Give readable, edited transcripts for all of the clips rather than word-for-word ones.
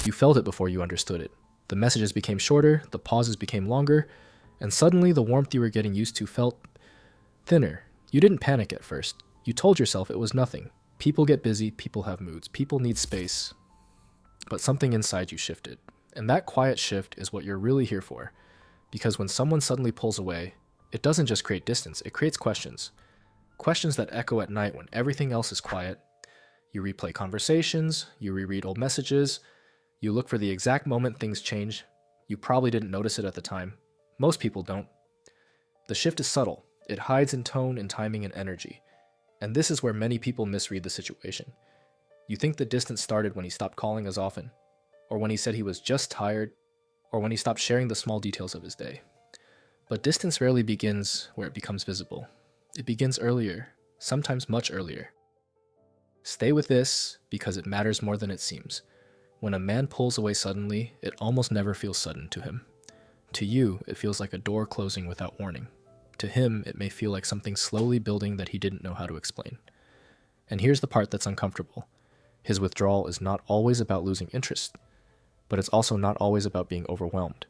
You felt it before you understood it. The messages became shorter, the pauses became longer, and suddenly the warmth you were getting used to felt thinner. You didn't panic at first. You told yourself it was nothing. People get busy, people have moods, people need space. But something inside you shifted. And that quiet shift is what you're really here for. Because when someone suddenly pulls away, it doesn't just create distance, it creates questions. Questions that echo at night when everything else is quiet. You replay conversations, you reread old messages, you look for the exact moment things change. You probably didn't notice it at the time. Most people don't. The shift is subtle. It hides in tone and timing and energy. And this is where many people misread the situation. You think the distance started when he stopped calling as often, or when he said he was just tired, or when he stopped sharing the small details of his day. But distance rarely begins where it becomes visible. It begins earlier, sometimes much earlier. Stay with this because it matters more than it seems. When a man pulls away suddenly, it almost never feels sudden to him. To you, it feels like a door closing without warning. To him, it may feel like something slowly building that he didn't know how to explain. And here's the part that's uncomfortable. His withdrawal is not always about losing interest, but it's also not always about being overwhelmed.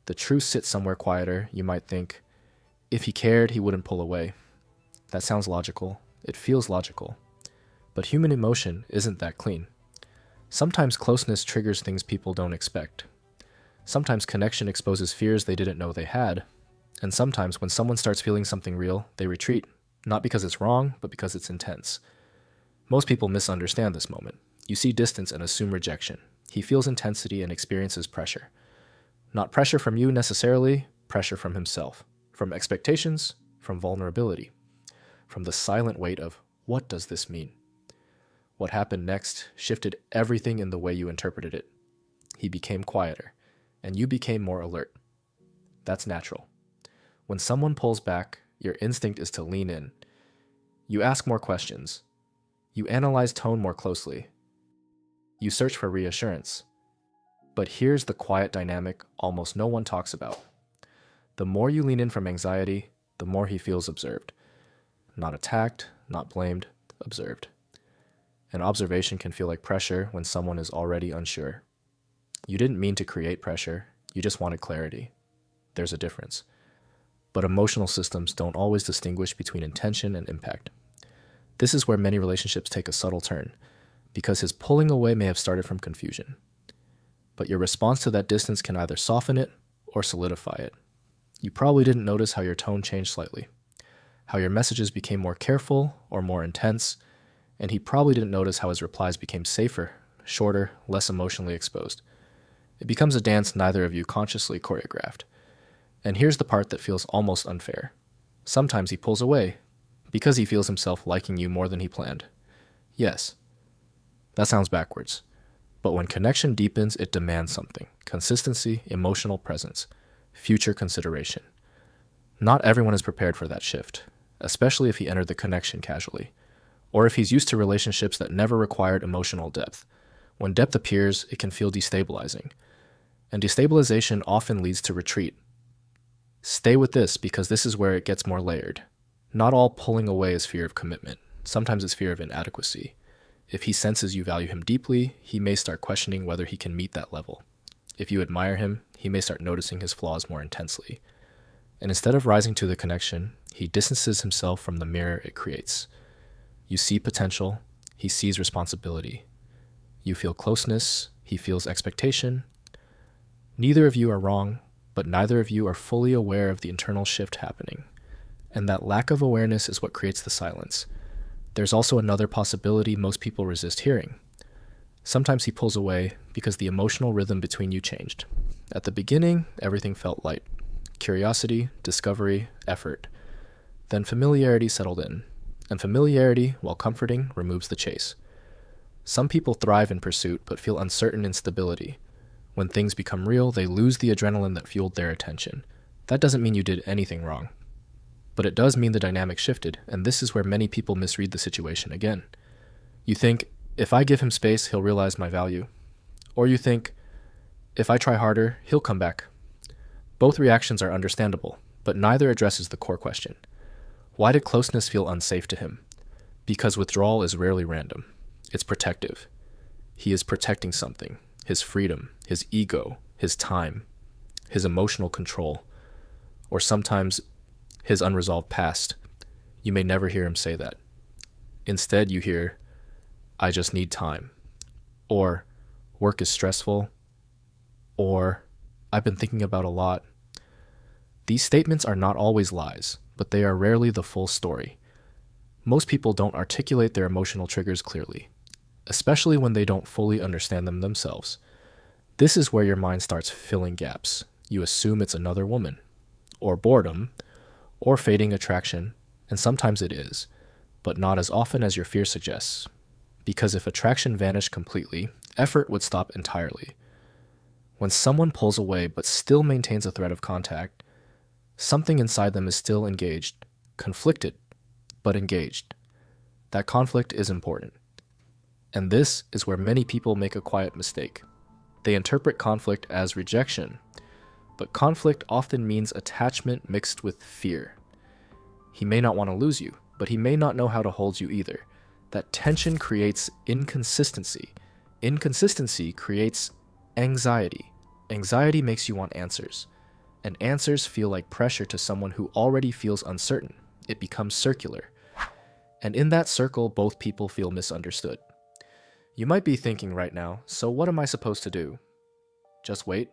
The truth sits somewhere quieter. You might think, if he cared, he wouldn't pull away. That sounds logical. It feels logical. But human emotion isn't that clean. Sometimes closeness triggers things people don't expect. Sometimes connection exposes fears they didn't know they had. And sometimes when someone starts feeling something real, they retreat, not because it's wrong, but because it's intense. Most people misunderstand this moment. You see distance and assume rejection. He feels intensity and experiences pressure. Not pressure from you necessarily, pressure from himself, from expectations, from vulnerability, from the silent weight of, what does this mean? What happened next shifted everything in the way you interpreted it. He became quieter, and you became more alert. That's natural. When someone pulls back, your instinct is to lean in. You ask more questions. You analyze tone more closely. You search for reassurance. But here's the quiet dynamic almost no one talks about. The more you lean in from anxiety, the more he feels observed. Not attacked, not blamed, observed. And observation can feel like pressure when someone is already unsure. You didn't mean to create pressure, you just wanted clarity. There's a difference. But emotional systems don't always distinguish between intention and impact. This is where many relationships take a subtle turn, because his pulling away may have started from confusion. But your response to that distance can either soften it or solidify it. You probably didn't notice how your tone changed slightly, how your messages became more careful or more intense, and he probably didn't notice how his replies became safer, shorter, less emotionally exposed. It becomes a dance neither of you consciously choreographed. And here's the part that feels almost unfair. Sometimes he pulls away because he feels himself liking you more than he planned. Yes, that sounds backwards. But when connection deepens, it demands something. Consistency, emotional presence, future consideration. Not everyone is prepared for that shift, especially if he entered the connection casually, or if he's used to relationships that never required emotional depth. When depth appears, it can feel destabilizing. And destabilization often leads to retreat. Stay with this because this is where it gets more layered. Not all pulling away is fear of commitment. Sometimes it's fear of inadequacy. If he senses you value him deeply, he may start questioning whether he can meet that level. If you admire him, he may start noticing his flaws more intensely. And instead of rising to the connection, he distances himself from the mirror it creates. You see potential, he sees responsibility. You feel closeness, he feels expectation. Neither of you are wrong, but neither of you are fully aware of the internal shift happening. And that lack of awareness is what creates the silence. There's also another possibility most people resist hearing. Sometimes he pulls away because the emotional rhythm between you changed. At the beginning, everything felt light. Curiosity, discovery, effort. Then familiarity settled in. And familiarity, while comforting, removes the chase. Some people thrive in pursuit but feel uncertain in stability. When things become real, they lose the adrenaline that fueled their attention. That doesn't mean you did anything wrong. But it does mean the dynamic shifted, and this is where many people misread the situation again. You think, if I give him space, he'll realize my value. Or you think, if I try harder, he'll come back. Both reactions are understandable, but neither addresses the core question. Why did closeness feel unsafe to him? Because withdrawal is rarely random. It's protective. He is protecting something. his freedom, his ego, his time, his emotional control, or sometimes his unresolved past, you may never hear him say that. Instead, you hear, "I just need time," or "work is stressful," or "I've been thinking about a lot." These statements are not always lies, but they are rarely the full story. Most people don't articulate their emotional triggers clearly, especially when they don't fully understand them themselves. This is where your mind starts filling gaps. You assume it's another woman, or boredom, or fading attraction, and sometimes it is, but not as often as your fear suggests. Because if attraction vanished completely, effort would stop entirely. When someone pulls away but still maintains a thread of contact, something inside them is still engaged, conflicted, but engaged. That conflict is important. And this is where many people make a quiet mistake. They interpret conflict as rejection, but conflict often means attachment mixed with fear. He may not want to lose you, but he may not know how to hold you either. That tension creates inconsistency. Inconsistency creates anxiety. Anxiety makes you want answers. And answers feel like pressure to someone who already feels uncertain. It becomes circular. And in that circle, both people feel misunderstood. You might be thinking right now, so what am I supposed to do? Just wait?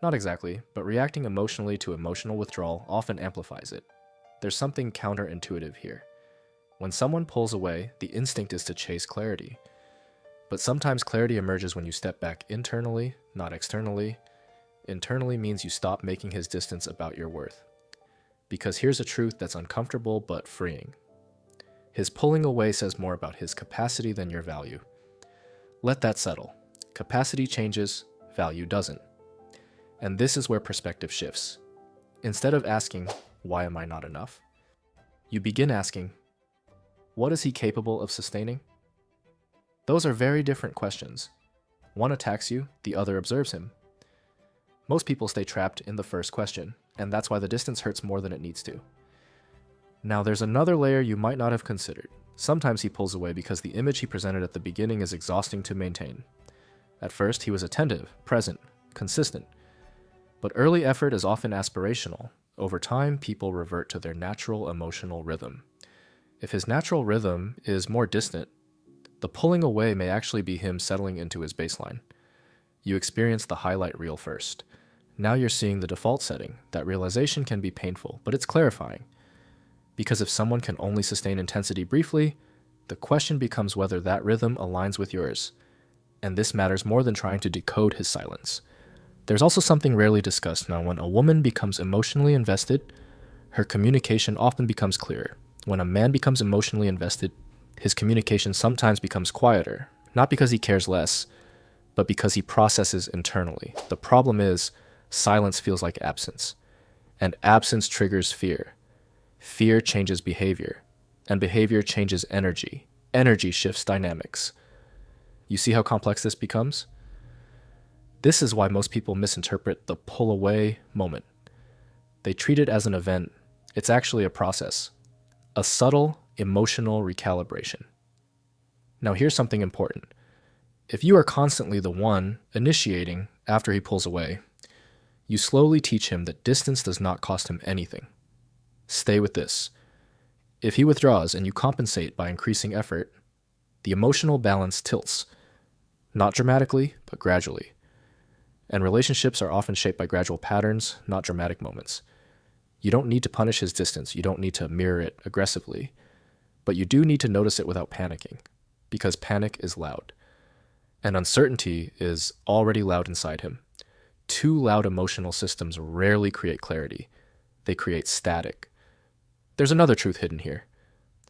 Not exactly, but reacting emotionally to emotional withdrawal often amplifies it. There's something counterintuitive here. When someone pulls away, the instinct is to chase clarity. But sometimes clarity emerges when you step back internally, not externally. Internally means you stop making his distance about your worth. Because here's a truth that's uncomfortable but freeing. His pulling away says more about his capacity than your value. Let that settle. Capacity changes, value doesn't. And this is where perspective shifts. Instead of asking, "Why am I not enough?" you begin asking, "What is he capable of sustaining?" Those are very different questions. One attacks you, the other observes him. Most people stay trapped in the first question, and that's why the distance hurts more than it needs to. Now, there's another layer you might not have considered. Sometimes he pulls away because the image he presented at the beginning is exhausting to maintain. At first, he was attentive, present, consistent. But early effort is often aspirational. Over time, people revert to their natural emotional rhythm. If his natural rhythm is more distant, the pulling away may actually be him settling into his baseline. You experience the highlight reel first. Now you're seeing the default setting. That realization can be painful, but it's clarifying. Because if someone can only sustain intensity briefly, the question becomes whether that rhythm aligns with yours. And this matters more than trying to decode his silence. There's also something rarely discussed now. When a woman becomes emotionally invested, her communication often becomes clearer. When a man becomes emotionally invested, his communication sometimes becomes quieter, not because he cares less, but because he processes internally. The problem is, silence feels like absence, and absence triggers fear. Fear changes behavior, and behavior changes energy. Energy shifts dynamics. You see how complex this becomes? This is why most people misinterpret the pull away moment. They treat it as an event. It's actually a process, a subtle emotional recalibration. Now here's something important. If you are constantly the one initiating after he pulls away, you slowly teach him that distance does not cost him anything. Stay with this. If he withdraws and you compensate by increasing effort, the emotional balance tilts. Not dramatically, but gradually. And relationships are often shaped by gradual patterns, not dramatic moments. You don't need to punish his distance. You don't need to mirror it aggressively. But you do need to notice it without panicking, because panic is loud. And uncertainty is already loud inside him. Too loud emotional systems rarely create clarity. They create static. There's another truth hidden here.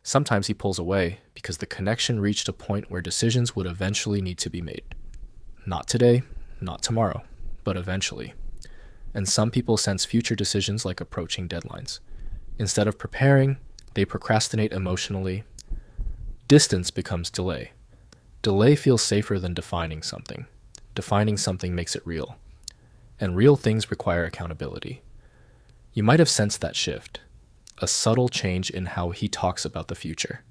Sometimes he pulls away because the connection reached a point where decisions would eventually need to be made. Not today, not tomorrow, but eventually. And some people sense future decisions like approaching deadlines. Instead of preparing, they procrastinate emotionally. Distance becomes delay. Delay feels safer than defining something. Defining something makes it real. And real things require accountability. You might have sensed that shift. A subtle change in how he talks about the future.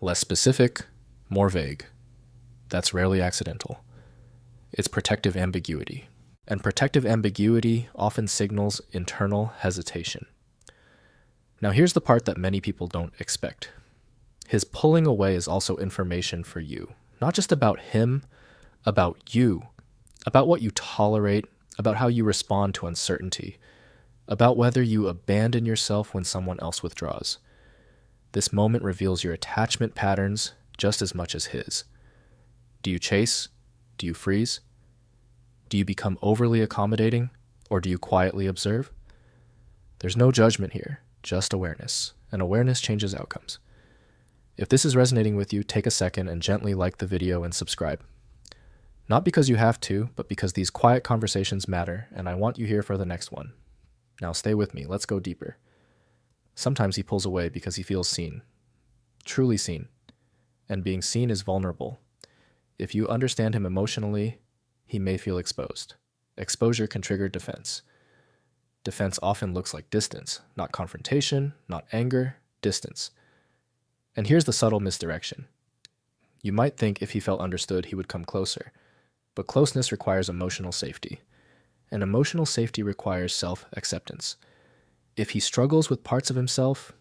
Less specific, more vague. That's rarely accidental. It's protective ambiguity. And protective ambiguity often signals internal hesitation. Now here's the part that many people don't expect. His pulling away is also information for you, not just about him, about you, about what you tolerate, about how you respond to uncertainty, about whether you abandon yourself when someone else withdraws. This moment reveals your attachment patterns just as much as his. Do you chase? Do you freeze? Do you become overly accommodating, or do you quietly observe? There's no judgment here, just awareness, and awareness changes outcomes. If this is resonating with you, take a second and gently like the video and subscribe. Not because you have to, but because these quiet conversations matter, and I want you here for the next one. Now stay with me, let's go deeper. Sometimes he pulls away because he feels seen, truly seen, and being seen is vulnerable. If you understand him emotionally, he may feel exposed. Exposure can trigger defense. Defense often looks like distance, not confrontation, not anger, distance. And here's the subtle misdirection. You might think if he felt understood, he would come closer. But closeness requires emotional safety. And emotional safety requires self-acceptance. If he struggles with parts of himself,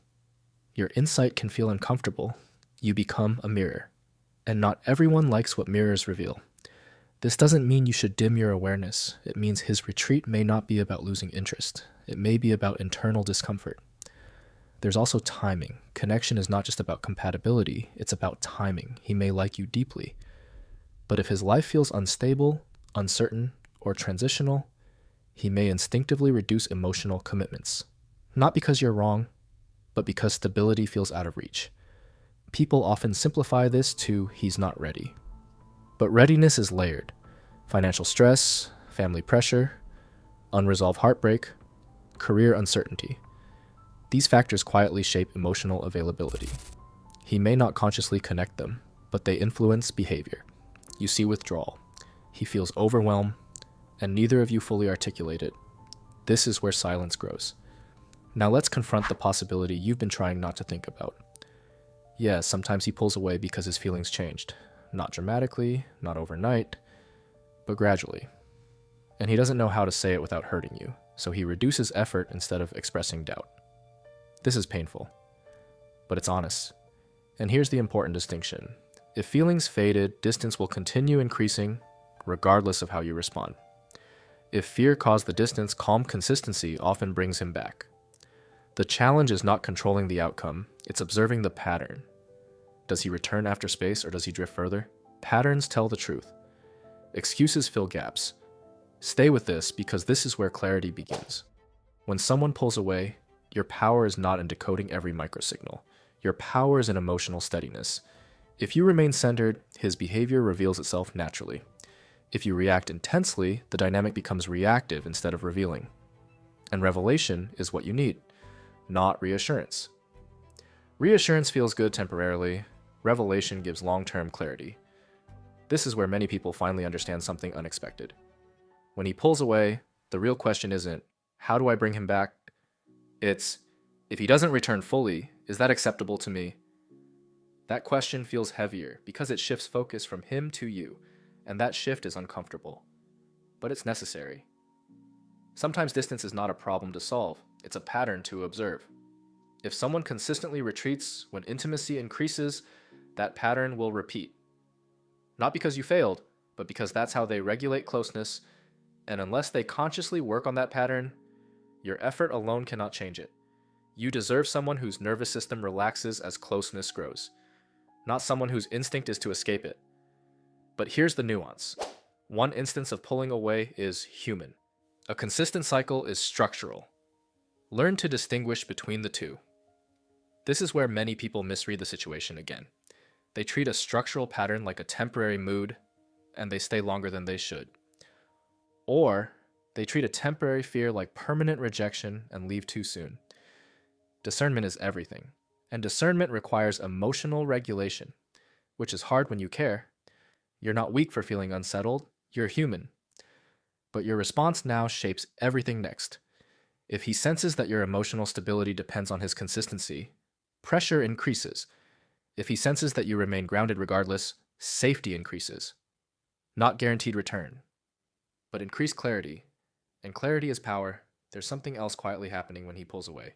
your insight can feel uncomfortable. You become a mirror. And not everyone likes what mirrors reveal. This doesn't mean you should dim your awareness. It means his retreat may not be about losing interest. It may be about internal discomfort. There's also timing. Connection is not just about compatibility, it's about timing. He may like you deeply. But if his life feels unstable, uncertain, or transitional, he may instinctively reduce emotional commitments. Not because you're wrong, but because stability feels out of reach. People often simplify this to he's not ready. But readiness is layered. Financial stress, family pressure, unresolved heartbreak, career uncertainty. These factors quietly shape emotional availability. He may not consciously connect them, but they influence behavior. You see withdrawal. He feels overwhelmed, and neither of you fully articulate it. This is where silence grows. Now let's confront the possibility you've been trying not to think about. Yeah, sometimes he pulls away because his feelings changed. Not dramatically, not overnight, but gradually. And he doesn't know how to say it without hurting you, so he reduces effort instead of expressing doubt. This is painful, but it's honest. And here's the important distinction. If feelings faded, distance will continue increasing regardless of how you respond. If fear caused the distance, calm consistency often brings him back. The challenge is not controlling the outcome, it's observing the pattern. Does he return after space or does he drift further? Patterns tell the truth. Excuses fill gaps. Stay with this because this is where clarity begins. When someone pulls away, your power is not in decoding every microsignal. Your power is in emotional steadiness. If you remain centered, his behavior reveals itself naturally. If you react intensely, the dynamic becomes reactive instead of revealing. And revelation is what you need, not reassurance. Reassurance feels good temporarily. Revelation gives long-term clarity. This is where many people finally understand something unexpected. When he pulls away, the real question isn't, how do I bring him back? It's, if he doesn't return fully, is that acceptable to me? That question feels heavier because it shifts focus from him to you, and that shift is uncomfortable. But it's necessary. Sometimes distance is not a problem to solve, it's a pattern to observe. If someone consistently retreats when intimacy increases, that pattern will repeat. Not because you failed, but because that's how they regulate closeness, and unless they consciously work on that pattern, your effort alone cannot change it. You deserve someone whose nervous system relaxes as closeness grows, not someone whose instinct is to escape it. But here's the nuance. One instance of pulling away is human. A consistent cycle is structural. Learn to distinguish between the two. This is where many people misread the situation again. They treat a structural pattern like a temporary mood, and they stay longer than they should. Or they treat a temporary fear like permanent rejection and leave too soon. Discernment is everything, and discernment requires emotional regulation, which is hard when you care. You're not weak for feeling unsettled, you're human. But your response now shapes everything next. If he senses that your emotional stability depends on his consistency, pressure increases. If he senses that you remain grounded regardless, safety increases. Not guaranteed return, but increased clarity. And clarity is power. There's something else quietly happening when he pulls away.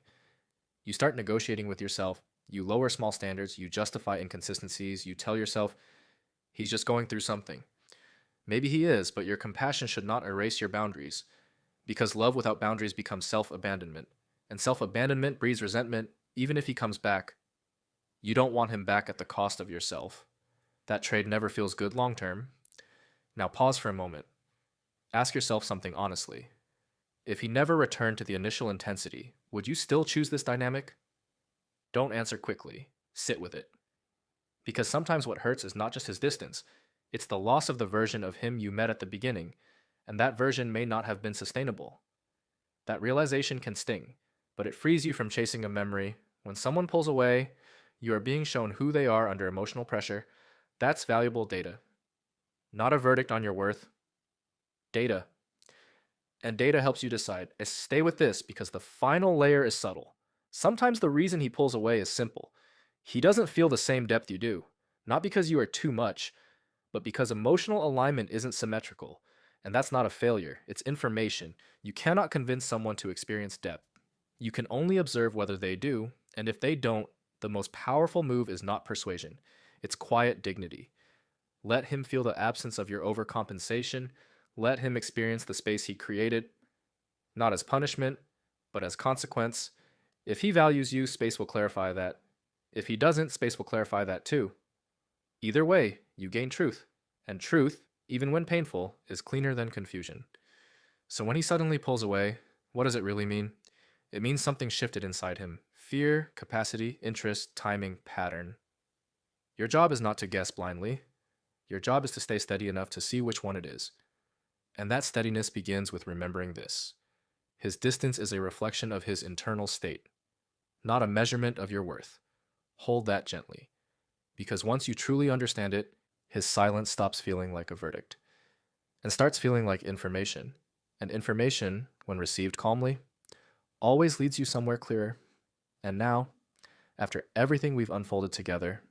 You start negotiating with yourself. You lower small standards. You justify inconsistencies. You tell yourself, he's just going through something. Maybe he is, but your compassion should not erase your boundaries, because love without boundaries becomes self-abandonment. And self-abandonment breeds resentment. Even if he comes back, you don't want him back at the cost of yourself. That trade never feels good long term. Now pause for a moment. Ask yourself something honestly. If he never returned to the initial intensity, would you still choose this dynamic? Don't answer quickly. Sit with it. Because sometimes what hurts is not just his distance, it's the loss of the version of him you met at the beginning, and that version may not have been sustainable. That realization can sting, but it frees you from chasing a memory. When someone pulls away, you are being shown who they are under emotional pressure. That's valuable data. Not a verdict on your worth. Data. And data helps you decide. Stay with this because the final layer is subtle. Sometimes the reason he pulls away is simple. He doesn't feel the same depth you do. Not because you are too much, but because emotional alignment isn't symmetrical. And that's not a failure. It's information. You cannot convince someone to experience depth. You can only observe whether they do, and if they don't, the most powerful move is not persuasion. It's quiet dignity. Let him feel the absence of your overcompensation. Let him experience the space he created, not as punishment, but as consequence. If he values you, space will clarify that. If he doesn't, space will clarify that too. Either way, you gain truth. And truth, even when painful, is cleaner than confusion. So when he suddenly pulls away, what does it really mean? It means something shifted inside him. Fear, capacity, interest, timing, pattern. Your job is not to guess blindly. Your job is to stay steady enough to see which one it is. And that steadiness begins with remembering this. His distance is a reflection of his internal state, not a measurement of your worth. Hold that gently. Because once you truly understand it, his silence stops feeling like a verdict and starts feeling like information. And information, when received calmly, always leads you somewhere clearer. And now, after everything we've unfolded together,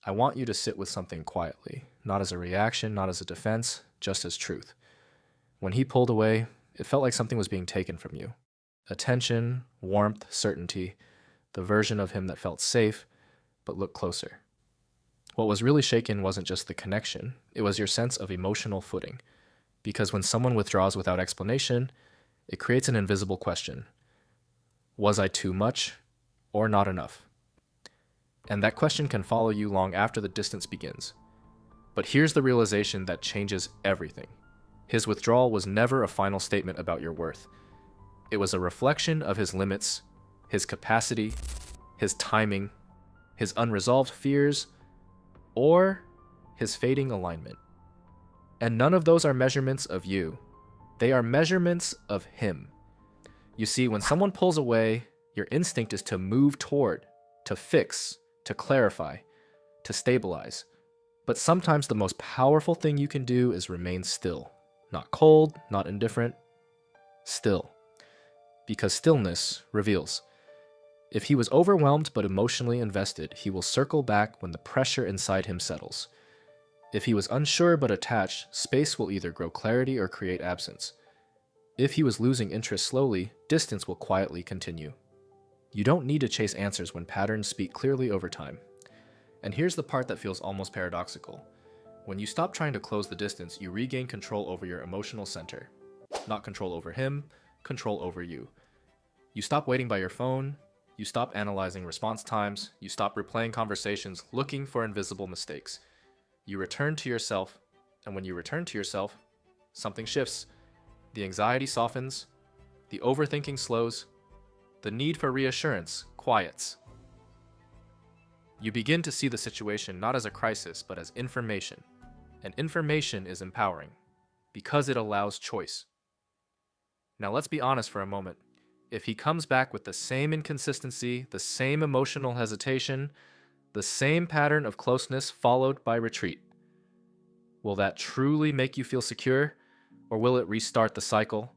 I want you to sit with something quietly, not as a reaction, not as a defense, just as truth. When he pulled away, it felt like something was being taken from you. Attention, warmth, certainty, the version of him that felt safe, but looked closer. What was really shaken wasn't just the connection, it was your sense of emotional footing. Because when someone withdraws without explanation, it creates an invisible question. Was I too much or not enough? And that question can follow you long after the distance begins. But here's the realization that changes everything. His withdrawal was never a final statement about your worth. It was a reflection of his limits, his capacity, his timing, his unresolved fears, or his fading alignment. And none of those are measurements of you. They are measurements of him. You see, when someone pulls away, your instinct is to move toward, to fix, to clarify, to stabilize. But sometimes the most powerful thing you can do is remain still. Not cold, not indifferent. Still. Because stillness reveals. If he was overwhelmed but emotionally invested, he will circle back when the pressure inside him settles. If he was unsure but attached, space will either grow clarity or create absence. If he was losing interest slowly, distance will quietly continue. You don't need to chase answers when patterns speak clearly over time. And here's the part that feels almost paradoxical. When you stop trying to close the distance, you regain control over your emotional center. Not control over him, control over you. You stop waiting by your phone, you stop analyzing response times, you stop replaying conversations looking for invisible mistakes. You return to yourself, and when you return to yourself, something shifts. The anxiety softens, the overthinking slows, the need for reassurance quiets. You begin to see the situation not as a crisis, but as information. And information is empowering, because it allows choice. Now let's be honest for a moment. If he comes back with the same inconsistency, the same emotional hesitation, the same pattern of closeness followed by retreat, will that truly make you feel secure, or will it restart the cycle?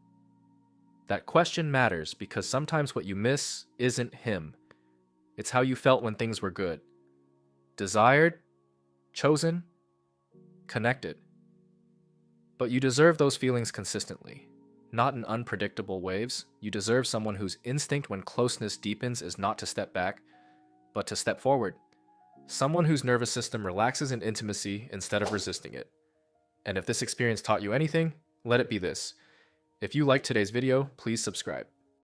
That question matters because sometimes what you miss isn't him. It's how you felt when things were good. Desired, chosen, connected. But you deserve those feelings consistently. Not in unpredictable waves. You deserve someone whose instinct when closeness deepens is not to step back, but to step forward. Someone whose nervous system relaxes in intimacy instead of resisting it. And if this experience taught you anything, let it be this. If you liked today's video, please subscribe.